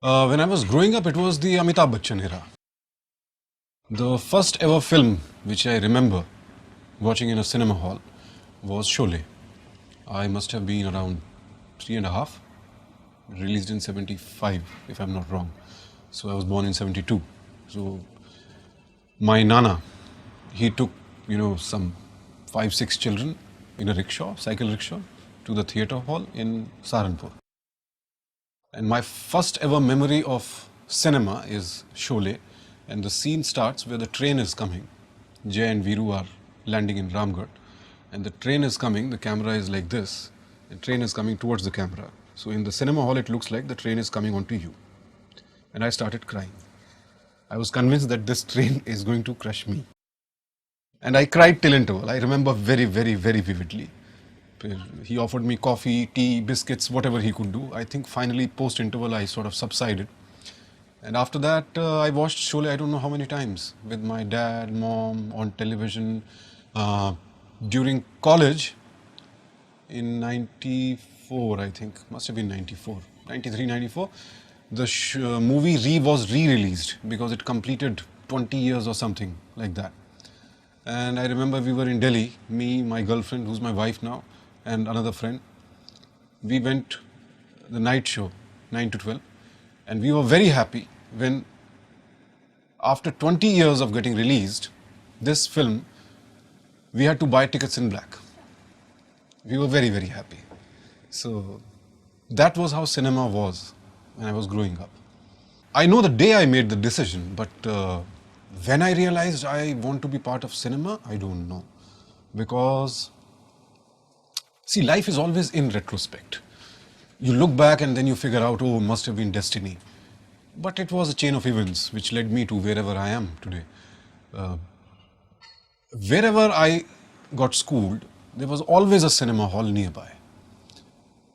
When I was growing up, it was the Amitabh Bachchan era. The first ever film which I remember watching in a cinema hall was Sholay. I must have been around 3.5, released in 75, if I'm not wrong. So I was born in 72. So my Nana, he took, some 5, 6 children in a rickshaw, cycle rickshaw, to the theatre hall in Saharanpur. And my first ever memory of cinema is Sholay, and the scene starts where the train is coming. Jay and Viru are landing in Ramgarh, and the train is coming, the camera is like this, the train is coming towards the camera. So in the cinema hall, it looks like the train is coming onto you. And I started crying. I was convinced that this train is going to crush me. And I cried till interval. I remember very, very, very vividly. He offered me coffee, tea, biscuits, whatever he could do. I think finally post interval I sort of subsided. And after that I watched Sholay I don't know how many times with my dad, mom, on television. During college in 94, I think, must have been 94, 93, 94, the movie was re-released because it completed 20 years or something like that. And I remember we were in Delhi, me, my girlfriend, who's my wife now, and another friend. We went the night show, 9 to 12, and we were very happy when, after 20 years of getting released, this film, we had to buy tickets in black. We were very, very happy. So that was how cinema was when I was growing up. I know the day I made the decision, but when I realized I want to be part of cinema, I don't know. Because, see, life is always in retrospect. You look back and then you figure out, oh, must have been destiny. But it was a chain of events which led me to wherever I am today. Wherever I got schooled, there was always a cinema hall nearby.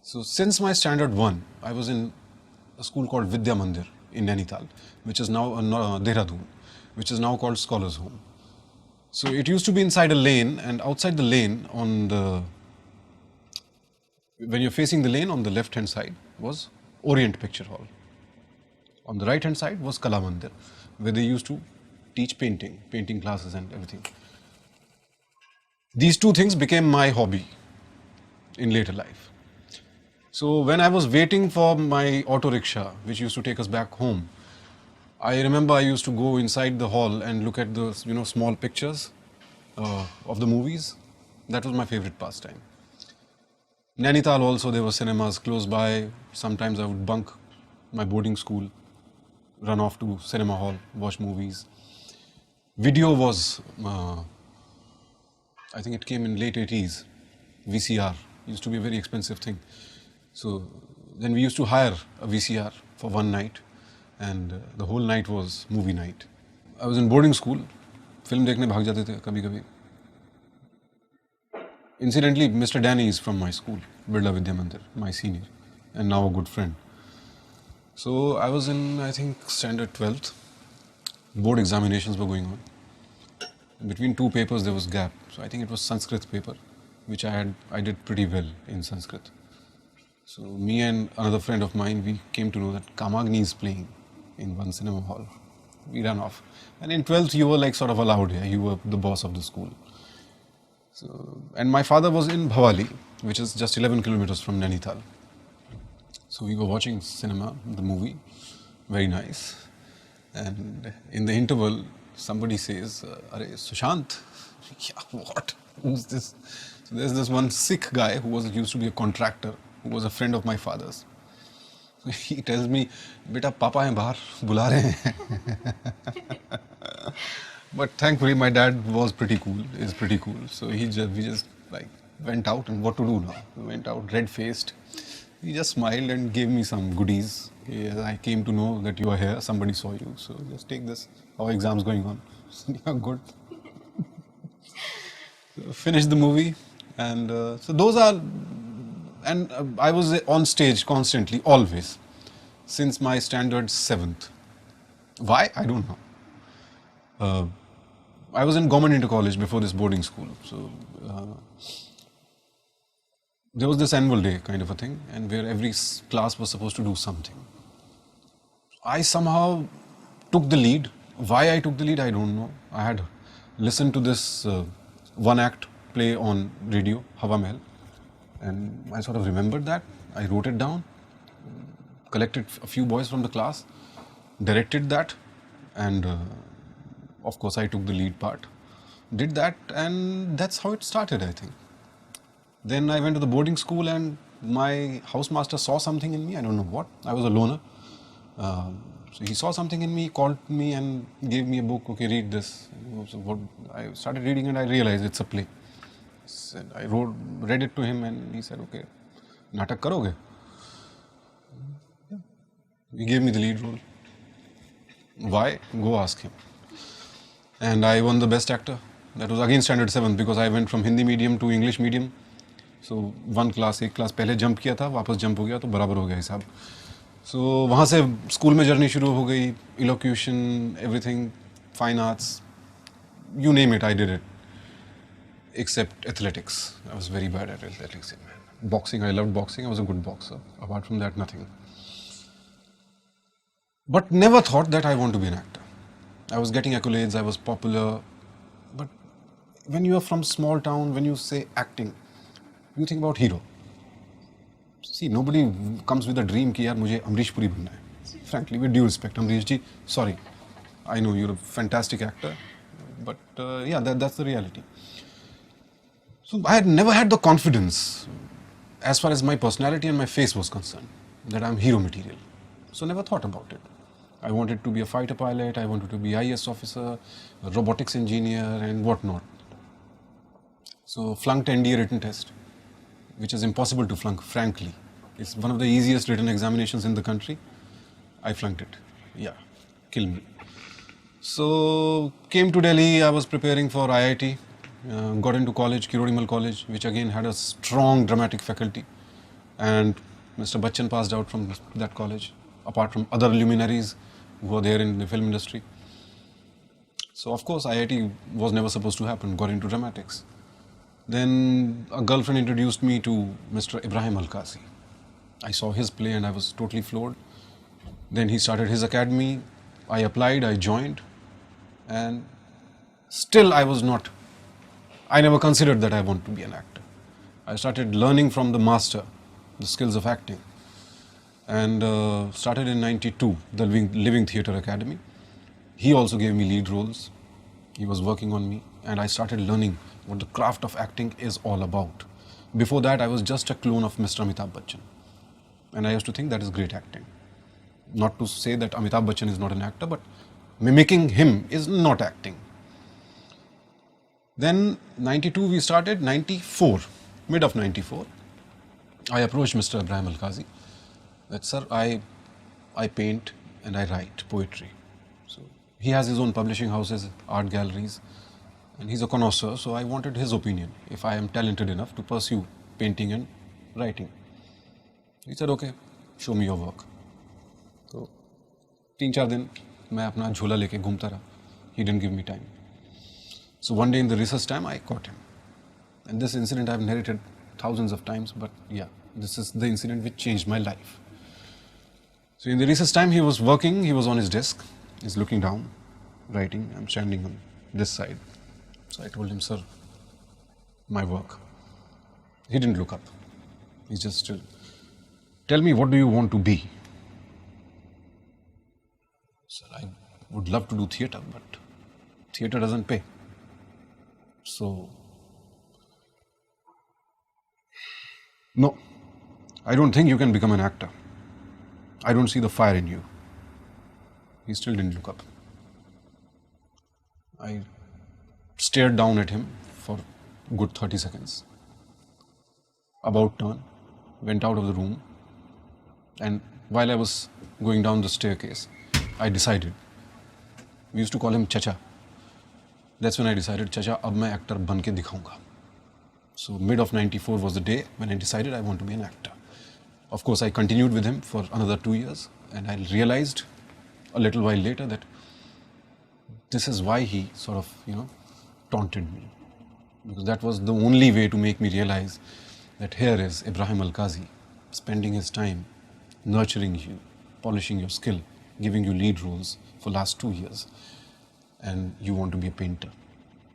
So since my standard 1, I was in a school called Vidya Mandir in Nainital, which is now Dehradun, which is now called Scholars Home. So it used to be inside a lane, and outside the lane, when you're facing the lane, on the left hand side was Orient Picture Hall. On the right hand side was Kala Mandir, where they used to teach painting classes and everything. These two things became my hobby in later life. So when I was waiting for my auto rickshaw, which used to take us back home, I remember I used to go inside the hall and look at the small pictures of the movies. That was my favorite pastime. Nainital also, there were cinemas close by. Sometimes I would bunk my boarding school, run off to cinema hall, watch movies. Video was, I think it came in late 80s, VCR. It used to be a very expensive thing. So then we used to hire a VCR for one night, and the whole night was movie night. I was in boarding school. Film देखने भाग जाते थे कभी-कभी. Incidentally, Mr. Danny is from my school, Birla Vidya Mandir, my senior, and now a good friend. So I was in, I think, standard 12th. Board examinations were going on. Between two papers there was gap. So I think it was Sanskrit paper, which I did pretty well in Sanskrit. So me and another friend of mine, we came to know that Kamagni is playing in one cinema hall. We ran off. And in 12th you were like sort of allowed here. You were the boss of the school. So, and my father was in Bhavali, which is just 11 kilometers from Nainital. So we were watching cinema, the movie, very nice. And in the interval, somebody says, "Arey, Sushant." Yeah, what? Who's this? So there's this one Sikh guy who used to be a contractor, who was a friend of my father's. So he tells me, "Beta, Papa hai bahar, bula rahe hain." But thankfully, my dad was pretty cool, is pretty cool. So we just like went out, and what to do now? We went out red-faced. He just smiled and gave me some goodies. Yeah, I came to know that you are here, somebody saw you, so just take this. How are exams going on? Yeah, good. So finished the movie, and so those are, and I was on stage constantly, always, since my standard 7th. Why? I don't know. I was in government inter college before this boarding school, so there was this annual day kind of a thing, and where every class was supposed to do something. I somehow took the lead. Why I took the lead, I don't know. I had listened to this one act play on radio, Hawa Mahal, and I sort of remembered that. I wrote it down, collected a few boys from the class, directed that, and of course I took the lead part. Did that, and that's how it started, I think. Then I went to the boarding school, and my housemaster saw something in me. I don't know what. I was a loner. So he saw something in me, called me and gave me a book. Okay, read this. So what, I started reading and I realized it's a play. And I read it to him and he said, okay, natak karoge? He gave me the lead role. Why? Go ask him. And I won the best actor. That was again standard 7th because I went from Hindi medium to English medium. So one class, एक class पहले jump किया था, वापस jump हो गया तो बराबर हो गया हिसाब. So वहाँ से स्कूल में जर्नी शुरू हो गई, elocution, everything, fine arts, you name it, I did it. Except athletics. I was very bad at athletics. Boxing, I loved boxing. I was a good boxer. Apart from that, nothing. But never thought that I want to be an actor. I was getting accolades, I was popular. But when you are from small town, when you say acting, you think about hero. See, nobody comes with a dream कि यार मुझे अमरीश पुरी बनना है. Frankly, with due respect, Amrish ji, sorry. I know you're a fantastic actor, but yeah, that's the reality. So I had never had the confidence, as far as my personality and my face was concerned, that I'm hero material. So never thought about it. I wanted to be a fighter pilot, I wanted to be IAS officer, a robotics engineer and whatnot. So flunked NDA written test, which is impossible to flunk, frankly. It's one of the easiest written examinations in the country. I flunked it. Yeah, kill me. So came to Delhi, I was preparing for IIT. Got into college, Kirori College, which again had a strong dramatic faculty. And Mr. Bachchan passed out from that college, apart from other luminaries who were there in the film industry. So of course IIT was never supposed to happen, got into dramatics. Then a girlfriend introduced me to Mr. Ibrahim Alkazi. I saw his play and I was totally floored. Then he started his academy. I applied, I joined, and still I never considered that I want to be an actor. I started learning from the master, the skills of acting, and started in '92, the Living Theatre Academy. He also gave me lead roles. He was working on me, and I started learning what the craft of acting is all about. Before that, I was just a clone of Mr. Amitabh Bachchan, and I used to think that is great acting. Not to say that Amitabh Bachchan is not an actor, but mimicking him is not acting. Then 92 we started, 94, mid of 94, I approached Mr. Ibrahim Alkazi that, sir, I paint and I write poetry. So he has his own publishing houses, art galleries, and he's a connoisseur, so I wanted his opinion if I am talented enough to pursue painting and writing. He said, okay, show me your work. So 3-4 दिन मैं अपना झोला लेके घूमता रहा. He didn't give me time. So one day in the recess time, I caught him. And this incident I've narrated thousands of times, but yeah, this is the incident which changed my life. So in the recess time, he was working, he was on his desk, he's looking down, writing, I'm standing on this side. So I told him, sir, my work. He didn't look up. He's just still. Tell me, what do you want to be? Sir, I would love to do theatre, but theatre doesn't pay. So, no, I don't think you can become an actor. I don't see the fire in you. He still didn't look up. I stared down at him for a good 30 seconds. About turn, went out of the room, and while I was going down the staircase, I decided. We used to call him Chacha. That's when I decided, Chacha, ab main actor ban ke dikhaunga. So mid of 94 was the day when I decided I want to be an actor. Of course, I continued with him for another 2 years, and I realized a little while later that this is why he sort of, taunted me. Because that was the only way to make me realize that here is Ibrahim Alkazi spending his time nurturing you, polishing your skill, giving you lead roles for last 2 years, and you want to be a painter.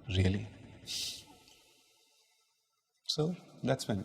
Really? So that's when